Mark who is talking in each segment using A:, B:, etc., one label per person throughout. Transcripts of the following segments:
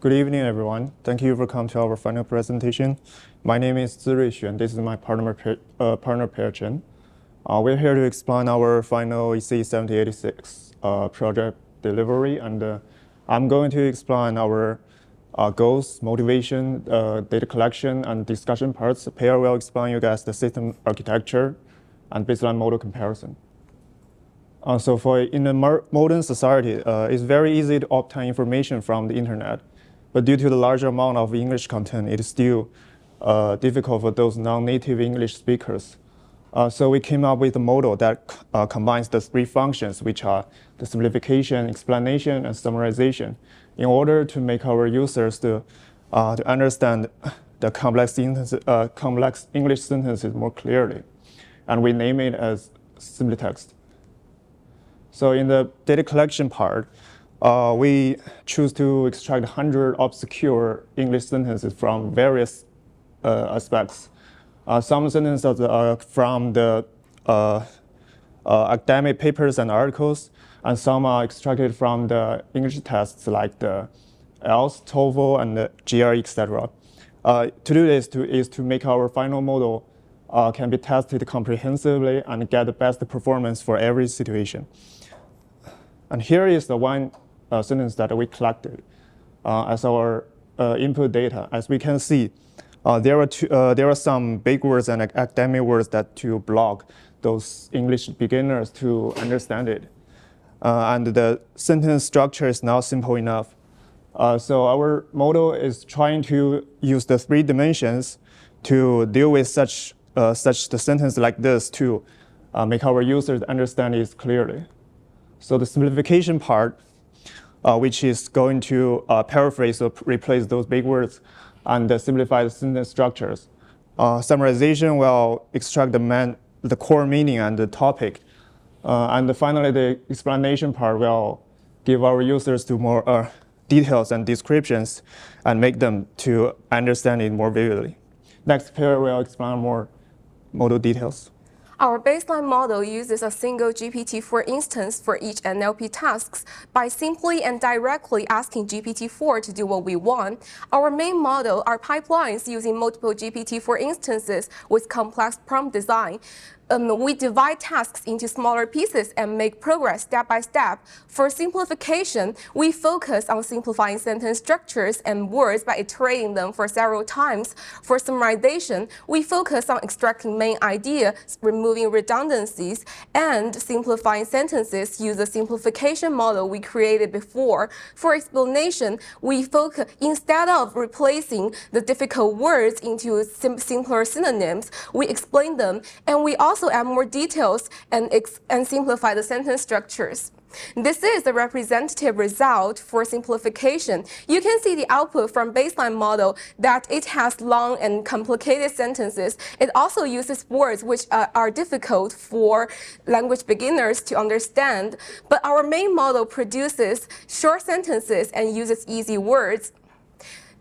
A: Good evening, everyone. Thank you for coming to our final presentation. My name is Zirui and this is my partner Per Chen. We're here to explain our final EC 7086 project delivery, and I'm going to explain our goals, motivation, data collection, and discussion parts. Per will explain you guys the system architecture and baseline model comparison. So in a modern society, it's very easy to obtain information from the internet. But due to the large amount of English content, it is still difficult for those non-native English speakers. So we came up with a model that combines the three functions, which are the simplification, explanation, and summarization, in order to make our users to understand the complex English sentences more clearly. And we name it as SimpliText. So in the data collection part, we choose to extract 100 obscure English sentences from various aspects. Some sentences are from the academic papers and articles, and some are extracted from the English tests like the IELTS, TOEFL, and the GRE, etc. To do this is to make our final model can be tested comprehensively and get the best performance for every situation. And here is the one sentence that we collected as our input data. As we can see, there are some big words and academic words that to block those English beginners to understand it. And the sentence structure is not simple enough. So our model is trying to use the three dimensions to deal with such the sentence like this to make our users understand it clearly. So the simplification part, which is going to paraphrase or replace those big words and simplify the sentence structures. Summarization will extract the core meaning and the topic. And finally, the explanation part will give our users to more details and descriptions and make them to understand it more vividly. Next, Per will explain more model details.
B: Our baseline model uses a single GPT-4 instance for each NLP tasks by simply and directly asking GPT-4 to do what we want. Our main model are pipelines using multiple GPT-4 instances with complex prompt design. We divide tasks into smaller pieces and make progress step by step. For simplification, we focus on simplifying sentence structures and words by iterating them for several times. For summarization, we focus on extracting main ideas, removing redundancies, and simplifying sentences use the simplification model we created before. For explanation, we focus, instead of replacing the difficult words into simpler synonyms, we explain them, and we also add more details and simplify the sentence structures. This is the representative result for simplification. You can see the output from baseline model that it has long and complicated sentences. It also uses words which are difficult for language beginners to understand. But our main model produces short sentences and uses easy words.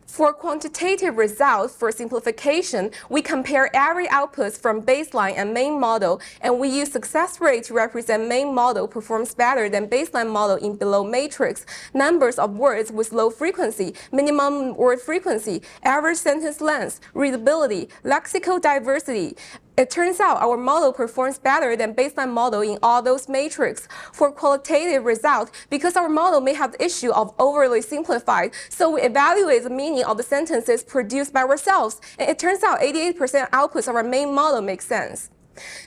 B: For quantitative results for simplification, we compare every output from baseline and main model, and we use success rate to represent main model performs better than baseline model in below matrix, numbers of words with low frequency, minimum word frequency, average sentence length, readability, lexical diversity. It turns out our model performs better than baseline model in all those metrics. For qualitative results, because our model may have the issue of overly simplified, so we evaluate the meaning of the sentences produced by ourselves, and it turns out 88% outputs of our main model make sense.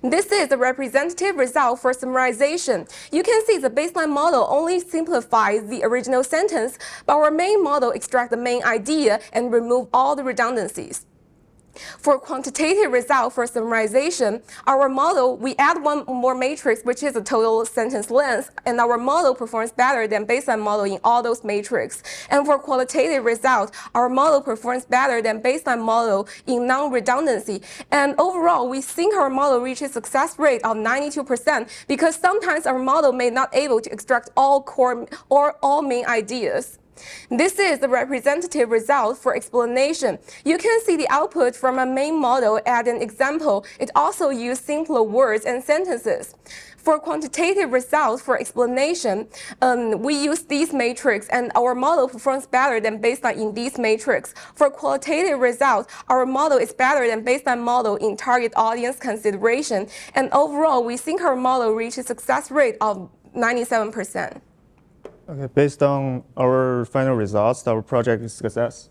B: This is the representative result for summarization. You can see the baseline model only simplifies the original sentence, but our main model extracts the main idea and remove all the redundancies. For quantitative result for summarization, our model, we add one more matrix, which is the total sentence length, and our model performs better than baseline model in all those matrices. And for qualitative result, our model performs better than baseline model in non-redundancy. And overall, we think our model reaches success rate of 92% because sometimes our model may not able to extract all core or all main ideas. This is the representative result for explanation. You can see the output from a main model as an example. It also uses simpler words and sentences. For quantitative results, for explanation, we use these matrix, and our model performs better than baseline in these matrix. For qualitative results, our model is better than baseline model in target audience consideration. And overall, we think our model reaches success rate of 97%.
A: Okay, based on our final results, our project is a success.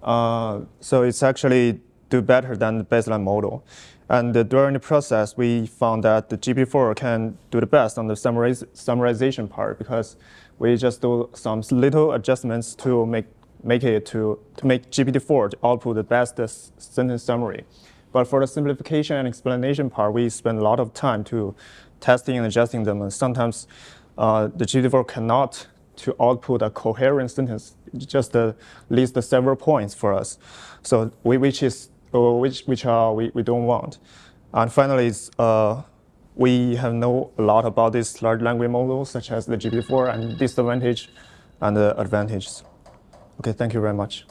A: So it's actually do better than the baseline model. And during the process, we found that the GPT-4 can do the best on the summarization part because we just do some little adjustments to make GPT-4 to output the best sentence summary. But for the simplification and explanation part, we spend a lot of time to testing and adjusting them. And sometimes the GPT-4 cannot to output a coherent sentence, just list several points for us. So which we don't want. And finally, we have know a lot about these large language models, such as the GPT-4 and disadvantage and the advantages. Okay, thank you very much.